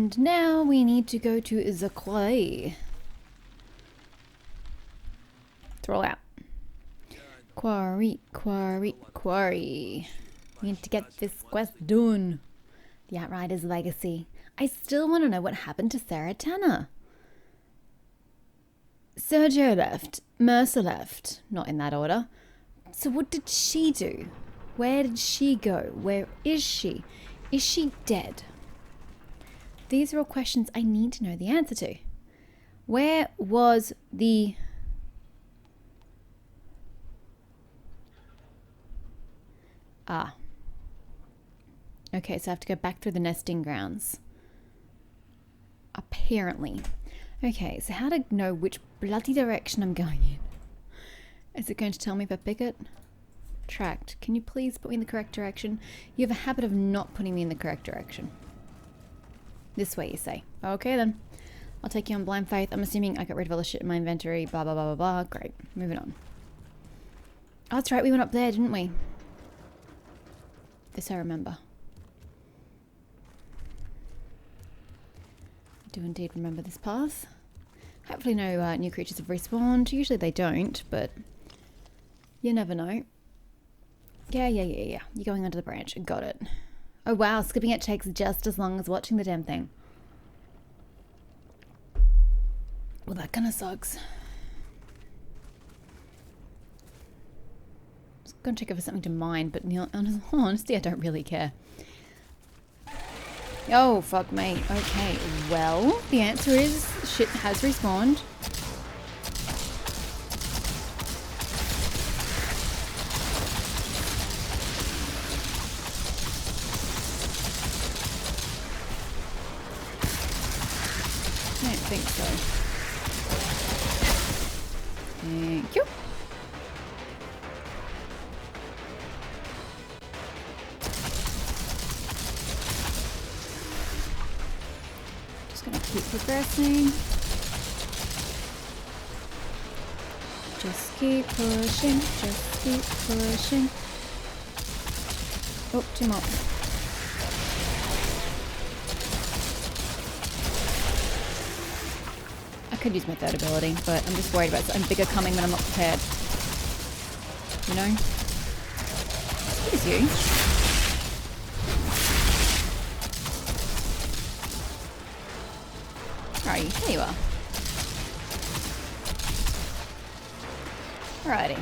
And now we need to go to the Quarry. Throw out. Quarry, quarry, quarry. We need to get this quest done. The Outrider's legacy. I still want to know what happened to Sarah Tanner. Sergio left. Mercer left. Not in that order. So what did she do? Where did she go? Where is she? Is she dead? These are all questions I need to know the answer to. Where was the... Ah. Okay, so I have to go back through the nesting grounds. Apparently. Okay, so how to know which bloody direction I'm going in? Is it going to tell me if I pick it? Tracked. Can you please put me in the correct direction? You have a habit of not putting me in the correct direction. This way, you say. Okay, then. I'll take you on blind faith. I'm assuming I got rid of all the shit in my inventory. Blah, blah, blah, blah, blah. Great. Moving on. Oh, that's right. We went up there, didn't we? This I remember. I do indeed remember this path. Hopefully no new creatures have respawned. Usually they don't, but you never know. Yeah. You're going under the branch. Got it. Oh wow, skipping it takes just as long as watching the damn thing. Well, that kind of sucks. I was going to check if there's something to mine, but in all honesty, I don't really care. Oh, fuck me. Okay, well, the answer is shit has respawned. I don't think so. Thank you. Just gonna keep progressing. Just keep pushing. Just keep pushing. Oh, two more. I could use my third ability, but I'm just worried about something bigger coming when I'm not prepared. You know? Excuse you. Where are you? There you are. Alrighty.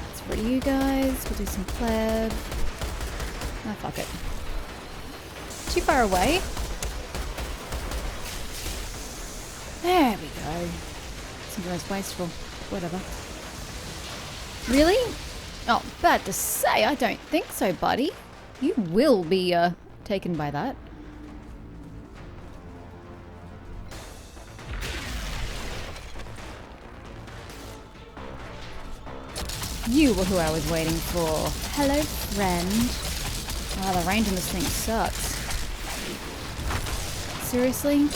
Let's rid of you guys. We'll do some pleb. Ah, fuck it. Too far away. There we go. Sometimes wasteful. Whatever. Really? Oh, bad to say. I don't think so, buddy. You will be, taken by that. You were who I was waiting for. Hello, friend. Oh, the range on this thing sucks. Seriously?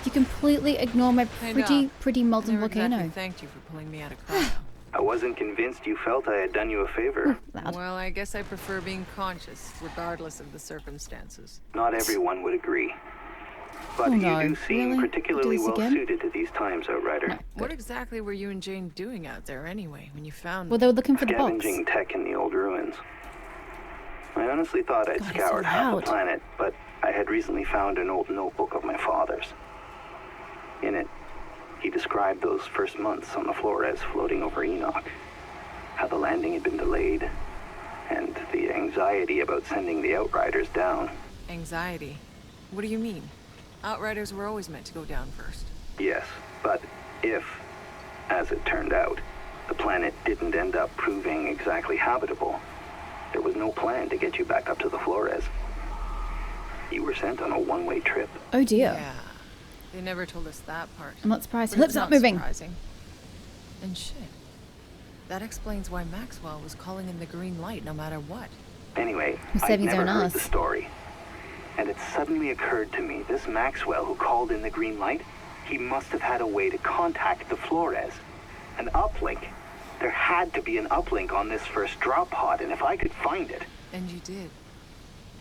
You completely ignore my pretty molten volcano. Exactly thanked you for pulling me out of cryo. I wasn't convinced you felt I had done you a favor. Loud. Well, I guess I prefer being conscious, regardless of the circumstances. Not everyone would agree. But Oh, no. you do seem Really? particularly Do this well again? suited to these times, Outrider. No. What exactly were you and Jane doing out there anyway, when you found Well, me? they were looking for the box. Scavenging tech in the old ruins. I honestly thought I'd God, it's scoured so half loud. the planet, but I had recently found an old notebook of my father's. In it, he described those first months on the Flores floating over Enoch. How the landing had been delayed, and the anxiety about sending the Outriders down. Anxiety? What do you mean? Outriders were always meant to go down first. Yes, but if, as it turned out, the planet didn't end up proving exactly habitable, there was no plan to get you back up to the Flores. You were sent on a one-way trip. Oh dear. Yeah. They never told us that part. I'm not surprised. But Lips it's not not moving. surprising. And shit. That explains why Maxwell was calling in the green light no matter what. Anyway, Who's I'd saving his never own heard ass. the story. And it suddenly occurred to me, this Maxwell who called in the green light, he must have had a way to contact the Flores. An uplink. There had to be an uplink on this first drop pod, and if I could find it... And you did.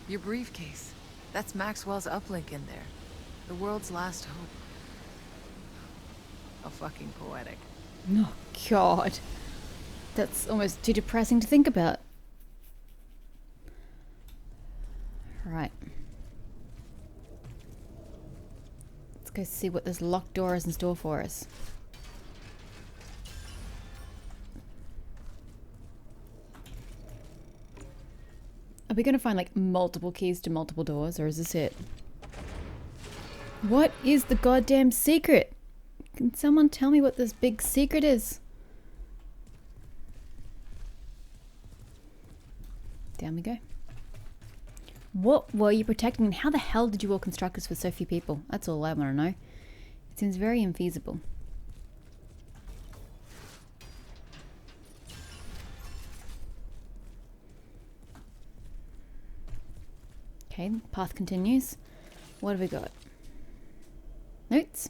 Your briefcase. That's Maxwell's uplink in there. The world's last hope. How fucking poetic. Oh, God. That's almost too depressing to think about. Right. Let's go see what this locked door is in store for us. Are we going to find, like, multiple keys to multiple doors, or is this it? What is the goddamn secret? Can someone tell me what this big secret is? Down we go. What were you protecting, and how the hell did you all construct this with so few people? That's all I want to know. It seems very infeasible. Okay, path continues. What have we got? Notes?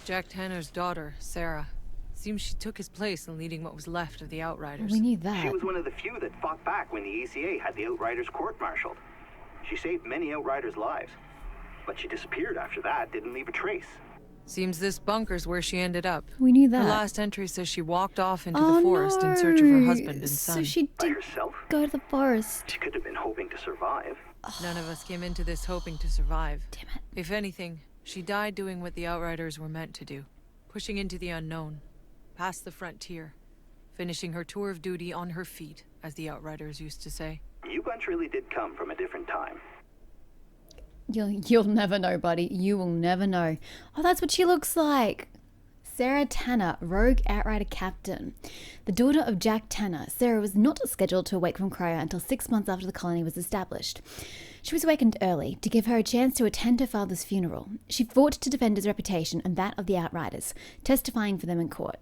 Jack Tanner's daughter, Sarah. Seems she took his place in leading what was left of the Outriders. We knew that. She was one of the few that fought back when the ACA had the Outriders court-martialed. She saved many Outriders' lives. But she disappeared after that, didn't leave a trace. Seems this bunker's where she ended up. We knew that. Her last entry says she walked off into the forest in search of her husband and son. So she By did herself? go to the forest. She could have been hoping to survive. None of us came into this hoping to survive. Damn it. If anything, she died doing what the Outriders were meant to do. Pushing into the unknown. Past the frontier. Finishing her tour of duty on her feet, as the Outriders used to say. You bunch really did come from a different time. You'll never know, buddy. You will never know. Oh, that's what she looks like. Sarah Tanner, rogue Outrider captain. The daughter of Jack Tanner, Sarah was not scheduled to awake from cryo until 6 months after the colony was established. She was awakened early to give her a chance to attend her father's funeral. She fought to defend his reputation and that of the Outriders, testifying for them in court.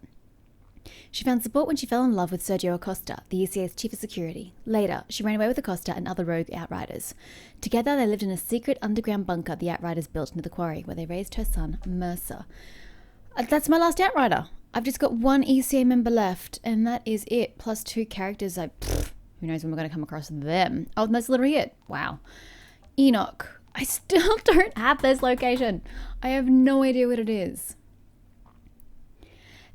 She found support when she fell in love with Sergio Acosta, the ECA's chief of security. Later, she ran away with Acosta and other rogue Outriders. Together, they lived in a secret underground bunker the Outriders built into the Quarry, where they raised her son, Mercer. That's my last Outrider. I've just got one ECA member left, and that is it, plus 2 characters. Who knows when we're going to come across them. Oh, that's literally it. Wow. Enoch. I still don't have this location. I have no idea what it is.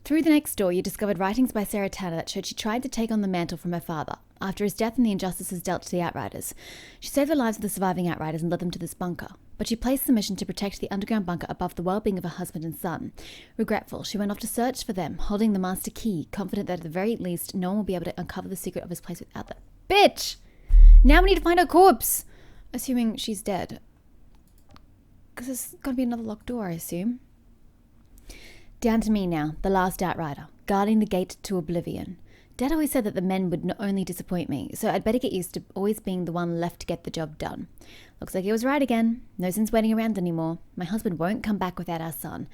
Through the next door, you discovered writings by Sarah Tanner that showed she tried to take on the mantle from her father. After his death and the injustices dealt to the Outriders, she saved the lives of the surviving Outriders and led them to this bunker. But she placed the mission to protect the underground bunker above the well-being of her husband and son. Regretful, she went off to search for them, holding the master key, confident that at the very least, no one will be able to uncover the secret of his place without that. Bitch! Now we need to find her corpse! Assuming she's dead. Because there's got to be another locked door, I assume. Down to me now, the last Outrider, guarding the gate to oblivion. Dad always said that the men would not only disappoint me, so I'd better get used to always being the one left to get the job done. Looks like he was right again. No sense waiting around anymore. My husband won't come back without our son,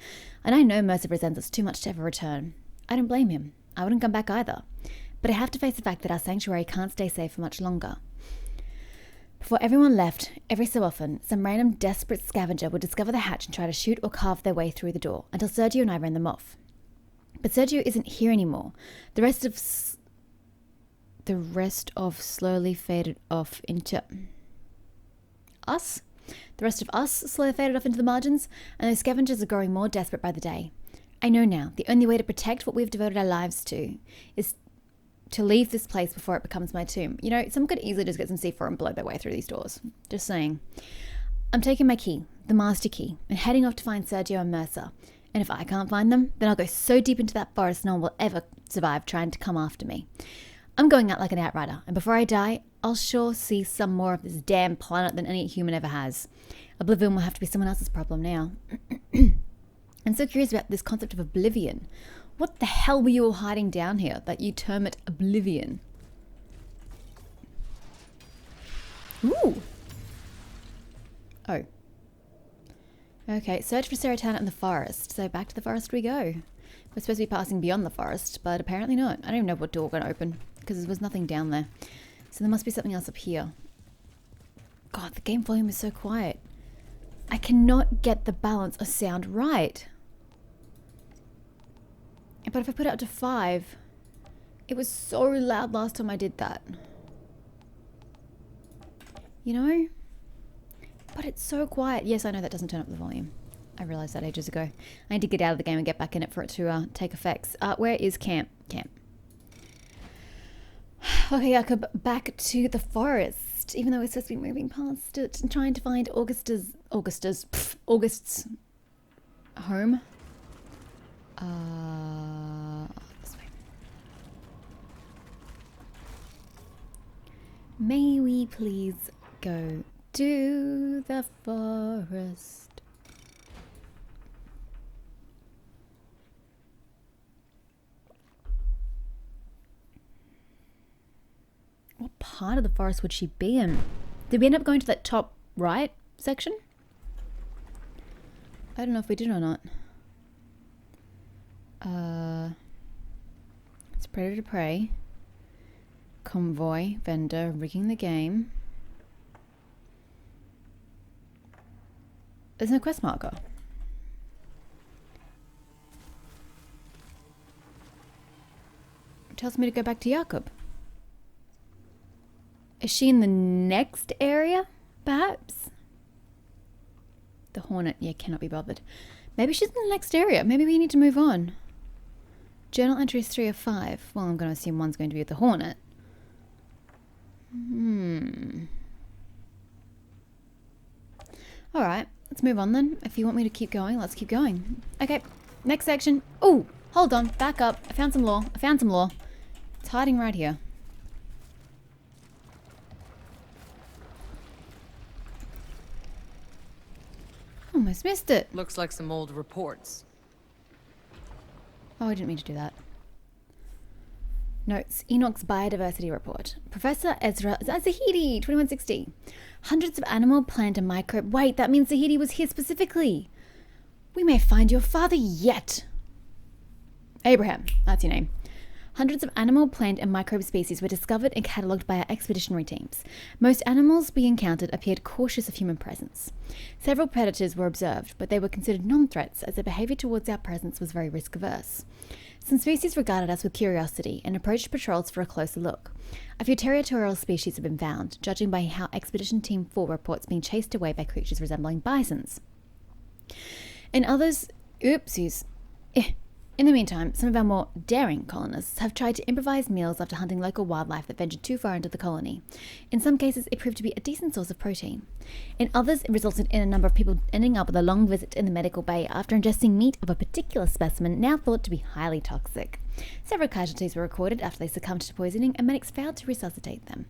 and I know Mercer resents us too much to ever return. I don't blame him. I wouldn't come back either. But I have to face the fact that our sanctuary can't stay safe for much longer. Before everyone left, every so often, some random desperate scavenger would discover the hatch and try to shoot or carve their way through the door, until Sergio and I ran them off. But Sergio isn't here anymore. The rest of slowly faded off into us. The rest of us slowly faded off into the margins, and those scavengers are growing more desperate by the day. I know now, the only way to protect what we've devoted our lives to is to leave this place before it becomes my tomb. You know, someone could easily just get some C4 and blow their way through these doors. Just saying. I'm taking my key, the master key, and heading off to find Sergio and Mercer. And if I can't find them, then I'll go so deep into that forest no one will ever survive trying to come after me. I'm going out like an Outrider, and before I die, I'll sure see some more of this damn planet than any human ever has. Oblivion will have to be someone else's problem now. I'm so curious about this concept of oblivion. What the hell were you all hiding down here that you term it oblivion? Ooh. Oh. Okay, search for Sarah Tanner in the forest. So back to the forest we go. We're supposed to be passing beyond the forest, but apparently not. I don't even know what door we're going to open, because there was nothing down there. So there must be something else up here. God, the game volume is so quiet. I cannot get the balance of sound right. But if I put it up to 5, it was so loud last time I did that. You know? But it's so quiet. Yes, I know that doesn't turn up the volume. I realized that ages ago. I need to get out of the game and get back in it for it to take effects. Where is camp? Camp. Okay, Jakob, back to the forest. Even though we're supposed to be moving past it and trying to find August's home. This way. May we please go to the forest? What part of the forest would she be in? Did we end up going to that top right section? I don't know if we did or not. It's predator prey. Convoy, vendor, rigging the game. There's no quest marker. It tells me to go back to Jakob. Is she in the next area, perhaps? The Hornet, yeah, cannot be bothered. Maybe she's in the next area. Maybe we need to move on. Journal entries 3 of 5. Well, I'm going to assume one's going to be with the Hornet. Alright, let's move on then. If you want me to keep going, let's keep going. Okay, next section. Oh, hold on, back up. I found some lore. It's hiding right here. Almost missed it. Looks like some old reports. Oh, I didn't mean to do that. Notes. Enoch's Biodiversity Report. Professor Ezra Zahidi, 2160. Hundreds of animal, plant, and microbe. Wait, that means Zahidi was here specifically. We may find your father yet. Abraham, that's your name. Hundreds of animal, plant, and microbe species were discovered and catalogued by our expeditionary teams. Most animals we encountered appeared cautious of human presence. Several predators were observed, but they were considered non-threats as their behavior towards our presence was very risk-averse. Some species regarded us with curiosity and approached patrols for a closer look. A few territorial species have been found, judging by how Expedition Team 4 reports being chased away by creatures resembling bisons. In others, In the meantime, some of our more daring colonists have tried to improvise meals after hunting local wildlife that ventured too far into the colony. In some cases, it proved to be a decent source of protein. In others, it resulted in a number of people ending up with a long visit in the medical bay after ingesting meat of a particular specimen now thought to be highly toxic. Several casualties were recorded after they succumbed to poisoning, and medics failed to resuscitate them.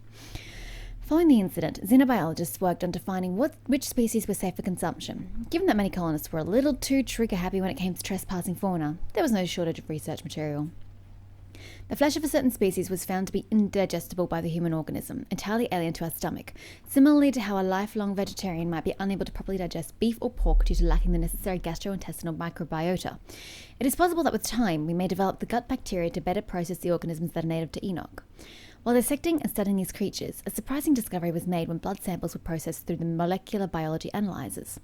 Following the incident, xenobiologists worked on defining which species were safe for consumption. Given that many colonists were a little too trigger-happy when it came to trespassing fauna, there was no shortage of research material. The flesh of a certain species was found to be indigestible by the human organism, entirely alien to our stomach, similarly to how a lifelong vegetarian might be unable to properly digest beef or pork due to lacking the necessary gastrointestinal microbiota. It is possible that with time, we may develop the gut bacteria to better process the organisms that are native to Enoch. While dissecting and studying these creatures, a surprising discovery was made when blood samples were processed through the molecular biology analyzers.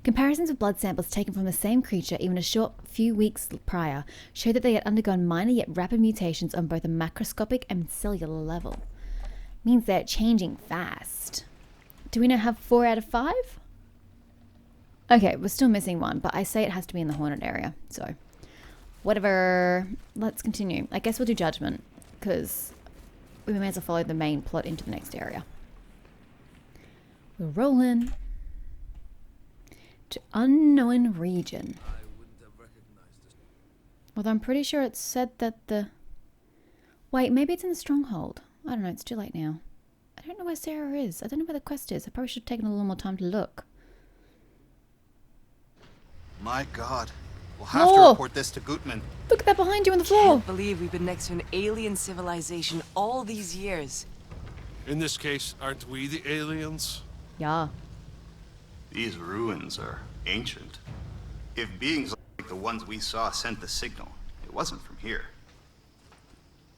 Comparisons with blood samples taken from the same creature even a short few weeks prior showed that they had undergone minor yet rapid mutations on both a macroscopic and cellular level. Means they're changing fast. Do we now have 4 out of 5? Okay, we're still missing one, but I say it has to be in the Hornet area, so whatever. Let's continue. I guess we'll do judgment, because we may as well follow the main plot into the next area. We're rolling to unknown region. Although I'm pretty sure it said that the... Wait, maybe it's in the stronghold. I don't know, it's too late now. I don't know where Sarah is. I don't know where the quest is. I probably should have taken a little more time to look. My God. We'll have to report this to Gutman. Look at that behind you on the floor. Can't believe we've been next to an alien civilization all these years. In this case, aren't we the aliens? Yeah. These ruins are ancient. If beings like the ones we saw sent the signal, it wasn't from here.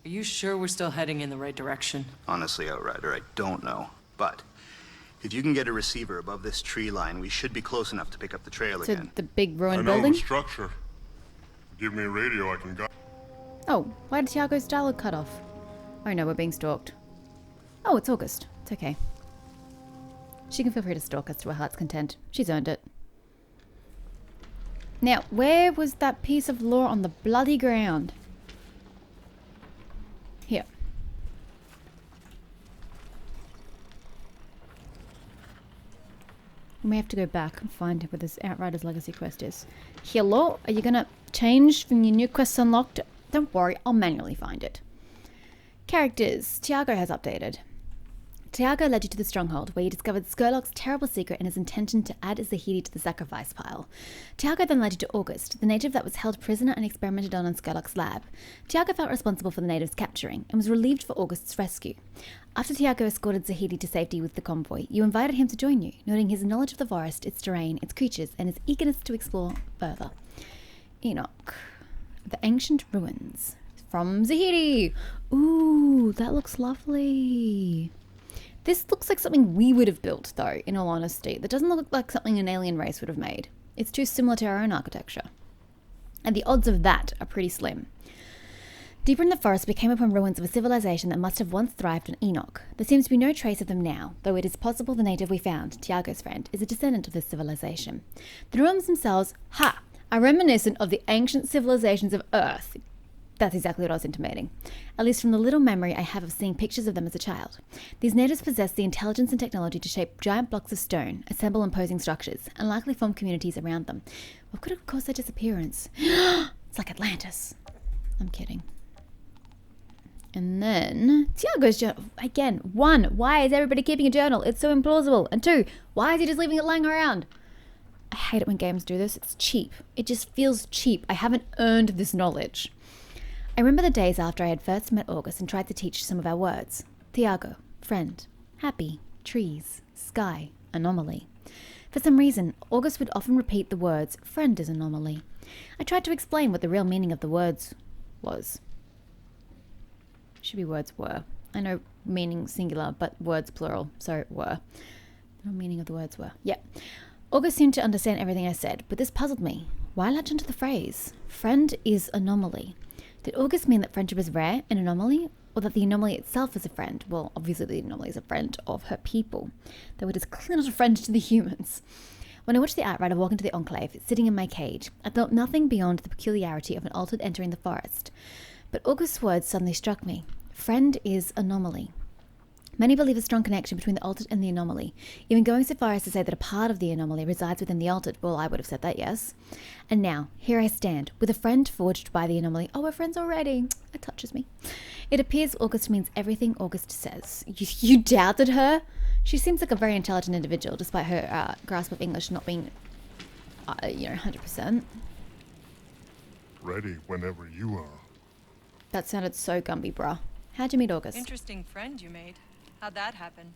Are you sure we're still heading in the right direction? Honestly, Outrider, I don't know. But if you can get a receiver above this tree line, we should be close enough to pick up the trail So again. the big ruined I know building? the structure. Give me a radio, I can go. Oh, why did Tiago's dialogue cut off? Oh no, we're being stalked. Oh, it's August. It's okay. She can feel free to stalk us to her heart's content. She's earned it. Now, where was that piece of lore on the bloody ground? Here. We may have to go back and find where this Outrider's Legacy quest is. Hello? Are you gonna change from your new quest unlocked? Don't worry, I'll manually find it. Characters. Tiago has updated. Tiago led you to the stronghold, where you discovered Skurlock's terrible secret and his intention to add Zahidi to the sacrifice pile. Tiago then led you to August, the native that was held prisoner and experimented on in Skurlock's lab. Tiago felt responsible for the native's capturing, and was relieved for August's rescue. After Tiago escorted Zahidi to safety with the convoy, you invited him to join you, noting his knowledge of the forest, its terrain, its creatures, and his eagerness to explore further. Enoch. The Ancient Ruins. From Zahidi! Ooh, that looks lovely. This looks like something we would have built, though, in all honesty. That doesn't look like something an alien race would have made. It's too similar to our own architecture. And the odds of that are pretty slim. Deeper in the forest, we came upon ruins of a civilization that must have once thrived on Enoch. There seems to be no trace of them now, though it is possible the native we found, Tiago's friend, is a descendant of this civilization. The ruins themselves, are reminiscent of the ancient civilizations of Earth. That's exactly what I was intimating. At least from the little memory I have of seeing pictures of them as a child. These natives possess the intelligence and technology to shape giant blocks of stone, assemble imposing structures, and likely form communities around them. What could have caused their disappearance? It's like Atlantis. I'm kidding. And then, Tiago's journal. Again, 1, why is everybody keeping a journal? It's so implausible. And 2, why is he just leaving it lying around? I hate it when games do this. It's cheap. It just feels cheap. I haven't earned this knowledge. I remember the days after I had first met August and tried to teach some of our words. Tiago, friend, happy, trees, sky, anomaly. For some reason, August would often repeat the words, friend is anomaly. I tried to explain what the real meaning of the words was. Should be words were. I know meaning singular, but words plural, so were. The meaning of the words were. Yep. August seemed to understand everything I said, but this puzzled me. Why latch onto the phrase, friend is anomaly? Did August mean that friendship is rare, an anomaly, or that the anomaly itself is a friend? Well, obviously the anomaly is a friend of her people, though it is clearly not a friend to the humans. When I watched the Outrider walk into the Enclave, sitting in my cage, I felt nothing beyond the peculiarity of an altered entering the forest. But August's words suddenly struck me. Friend is anomaly. Many believe a strong connection between the altered and the anomaly, even going so far as to say that a part of the anomaly resides within the altered. Well, I would have said that, yes. And now, here I stand, with a friend forged by the anomaly. Oh, we're friends already. It touches me. It appears August means everything August says. You doubted her? She seems like a very intelligent individual, despite her grasp of English not being, 100%. Ready whenever you are. That sounded so Gumby, bruh. How'd you meet August? Interesting friend you made. How'd that happen?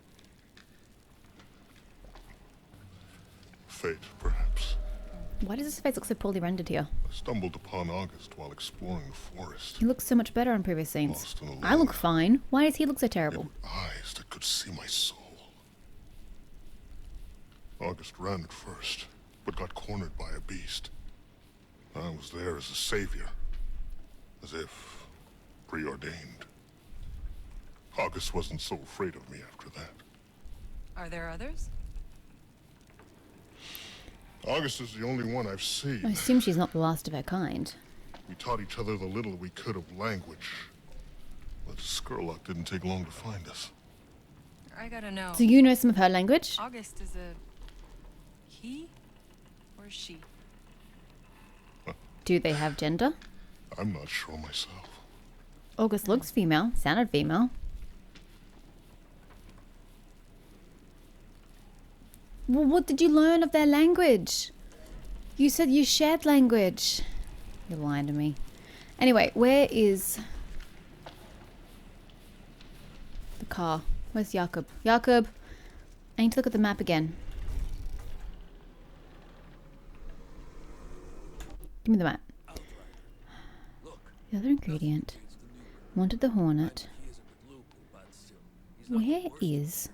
Fate, perhaps. Why does his face look so poorly rendered here? I stumbled upon August while exploring the forest. He looks so much better on previous scenes. Lost and alone. I look fine. Why does he look so terrible? There were eyes that could see my soul. August ran at first, but got cornered by a beast. I was there as a savior, as if preordained. August wasn't so afraid of me after that. Are there others? August is the only one I've seen. I assume she's not the last of her kind. We taught each other the little we could of language. But Skurlock didn't take long to find us. I gotta know. So you know some of her language? August is a he or she? Do they have gender? I'm not sure myself. August looks female, sounded female. Well, what did you learn of their language? You said you shared language. You're lying to me. Anyway, where is the car? Where's Jakob? Jakob! I need to look at the map again. Give me the map. The other ingredient. Wanted the hornet. Where is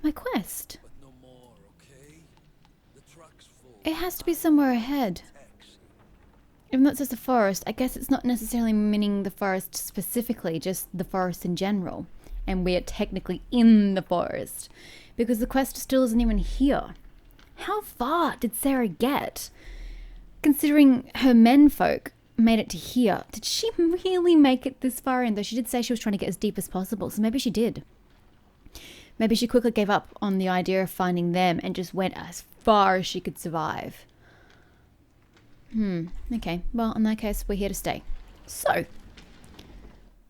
my quest? It has to be somewhere ahead. Even though it says the forest, I guess it's not necessarily meaning the forest specifically, just the forest in general. and we are technically in the forest because the quest still isn't even here. How far did Sarah get? Considering her menfolk made it to here, did she really make it this far in? Though she did say she was trying to get as deep as possible, so maybe she did. Maybe she quickly gave up on the idea of finding them and just went as far as she could survive. Okay, well, in that case, we're here to stay. So,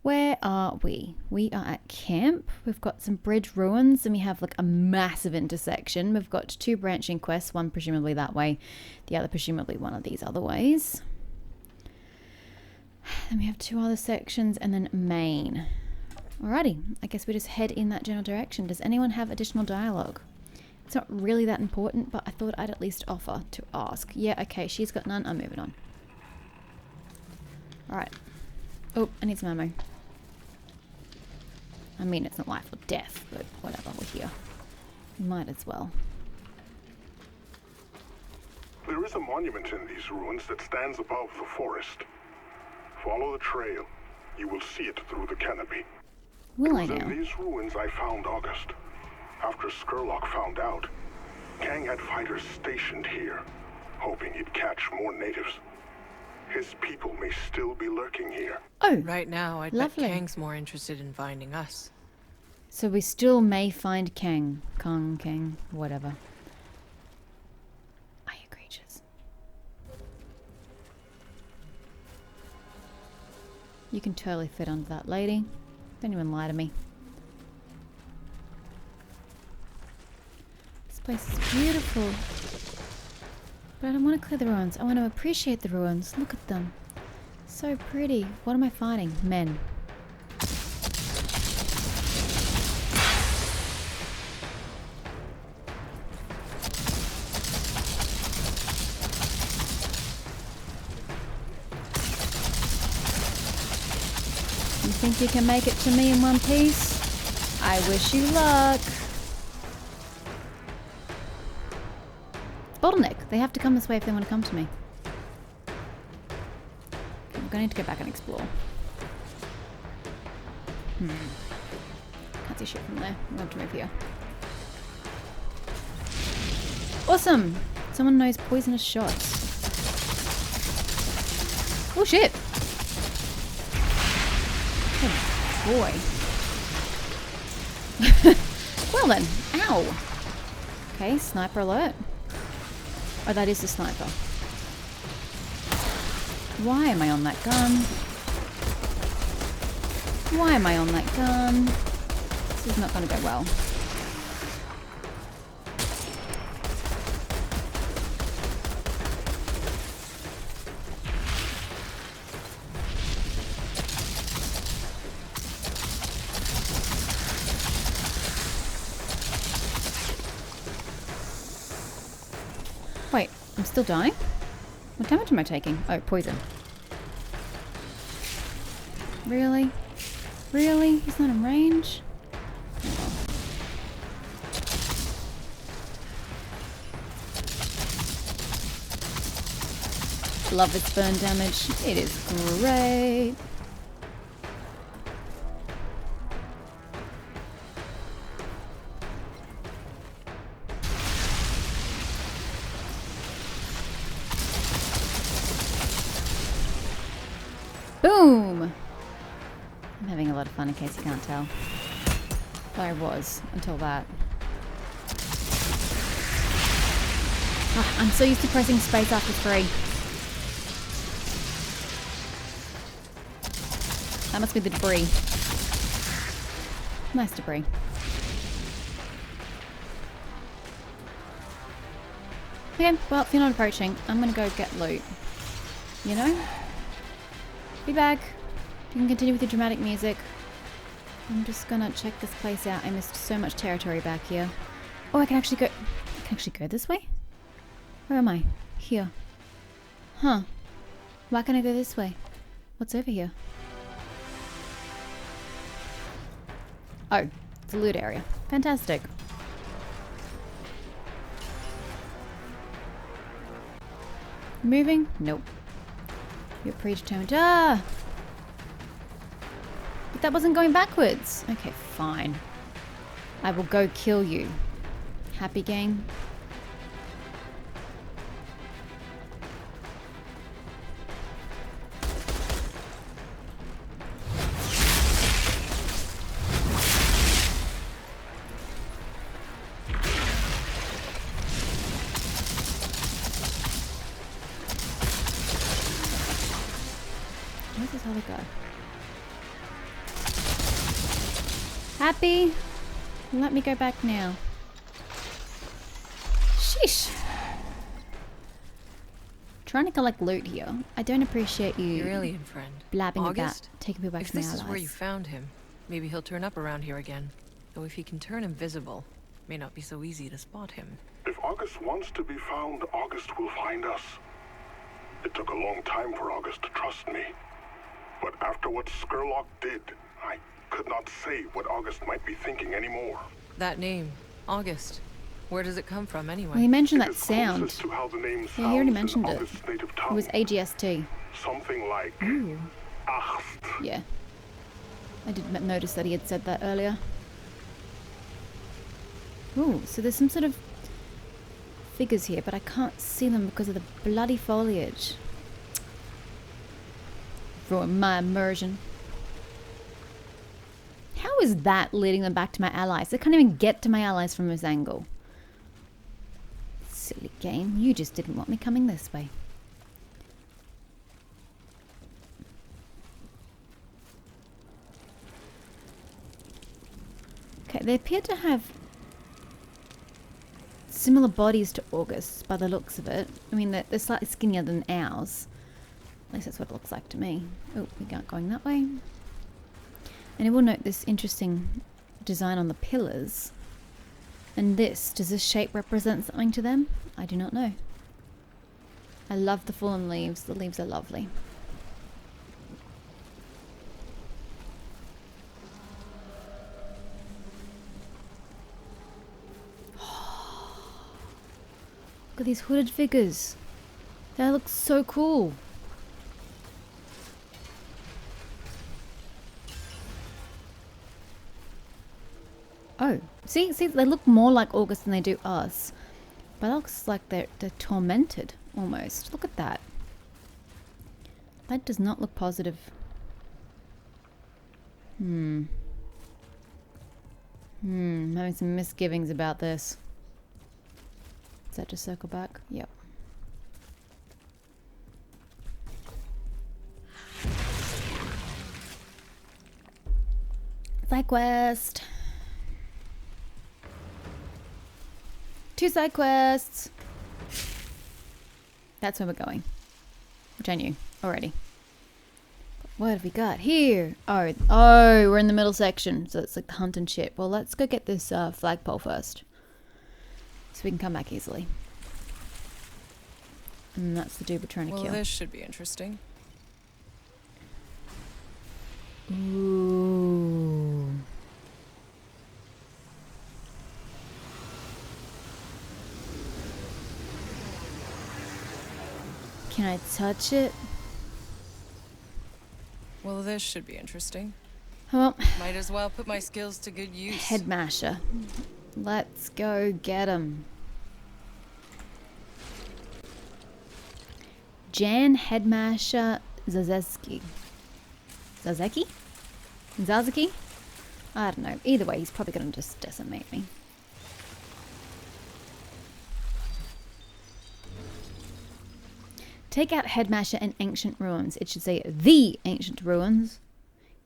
where are we? We are at camp. We've got some bridge ruins, and we have like a massive intersection. We've got 2 branching quests, one presumably that way, the other presumably one of these other ways. Then we have 2 other sections, and then main. Alrighty, I guess we just head in that general direction. Does anyone have additional dialogue? It's not really that important, but I thought I'd at least offer to ask. Yeah, okay, she's got none. I'm moving on. Alright. Oh, I need some ammo. I mean, it's not life or death, but whatever, we're here. Might as well. There is a monument in these ruins that stands above the forest. Follow the trail. You will see it through the canopy. Will I It was now? in these ruins I found August. After Skurlock found out, Kang had fighters stationed here, hoping he'd catch more natives. His people may still be lurking here. Oh, Right now, I'd Lovely. bet Kang's more interested in finding us. so we still may find Kang. Kang, whatever. Are you creatures? You can totally fit under that lady. Don't even lie to me. This place is beautiful. But I don't want to clear the ruins. I want to appreciate the ruins. Look at them. So pretty. What am I fighting? Men. You think you can make it to me in one piece? I wish you luck. Bottleneck. They have to come this way if they want to come to me. Okay, I'm going to need to go back and explore. Can't see shit from there. I'm going to move here. Awesome! Someone knows poisonous shots. Oh shit! Oh boy. Well then. Ow! Okay, sniper alert. Oh, that is the sniper. Why am I on that gun? Why am I on that gun? This is not going to go well. Wait, I'm still dying? What damage am I taking? Oh, poison. Really? Really? He's not in range? Oh. Love its burn damage. It is great. Boom! I'm having a lot of fun in case you can't tell. Well, I was, until that. Ah, I'm so used to pressing space after 3. That must be the debris. Nice debris. Okay, well, if you're not approaching, I'm gonna go get loot. You know? Be back. You can continue with your dramatic music. I'm just gonna check this place out. I missed so much territory back here. Oh, I can actually go this way? Where am I? Here. Huh. Why can't I go this way? What's over here? Oh, it's a loot area. Fantastic. Moving? Nope. You're predetermined. Ah! Be that wasn't going backwards. Okay, fine. I will go kill you. Happy game? Where's this other guy? Happy? Let me go back now. Sheesh. Trying to collect loot here. I don't appreciate you Your alien friend. blabbing August? about taking people back If to my this is where you allies. found him, maybe he'll turn up around here again. Though if he can turn invisible, may not be so easy to spot him. If August wants to be found, August will find us. It took a long time for August to trust me. But after what Skurlock did, I could not say what August might be thinking anymore. That name, August. Where does it come from anyway? Well, he mentioned It that is sound. closest to how the name Yeah, he already sounds mentioned in it. August's native It tongue. was AGST. Something like Ooh. Acht. Yeah. I did notice that he had said that earlier. Ooh, so there's some sort of figures here, but I can't see them because of the bloody foliage. Ruin my immersion. How is that leading them back to my allies? They can't even get to my allies from this angle. Silly game. You just didn't want me coming this way. Okay, they appear to have similar bodies to August by the looks of it. I mean, they're slightly skinnier than ours. At least that's what it looks like to me. Oh, we aren't going that way. And I will note this interesting design on the pillars. And this, does this shape represent something to them? I do not know. I love the fallen leaves. The leaves are lovely. Look at these hooded figures. They look so cool. Oh, see, they look more like August than they do us. But it looks like they're tormented, almost. Look at that. That does not look positive. I'm having some misgivings about this. Is that to circle back? Yep. Side quest. 2 side quests. That's where we're going. Which I knew already. But what have we got here? Oh, we're in the middle section. So it's like the hunt and shit. Well, let's go get this flagpole first. So we can come back easily. And that's the dude we're trying to Well, kill. this should be interesting. Ooh. Can I touch it? Well, this should be interesting. Well, Might as well put my skills to good use. head masher. Let's go get him. Jan Headmasher Zazeki. Zazeki? Zazeki? I don't know. Either way, he's probably going to just decimate me. Take out Headmasher and Ancient Ruins. It should say the Ancient Ruins.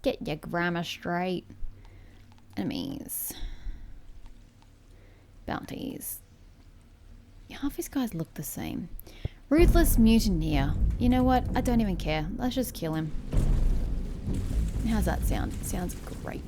Get your grammar straight. Enemies. Bounties. Half these guys look the same. Ruthless Mutineer. You know what? I don't even care. Let's just kill him. How's that sound? It sounds great.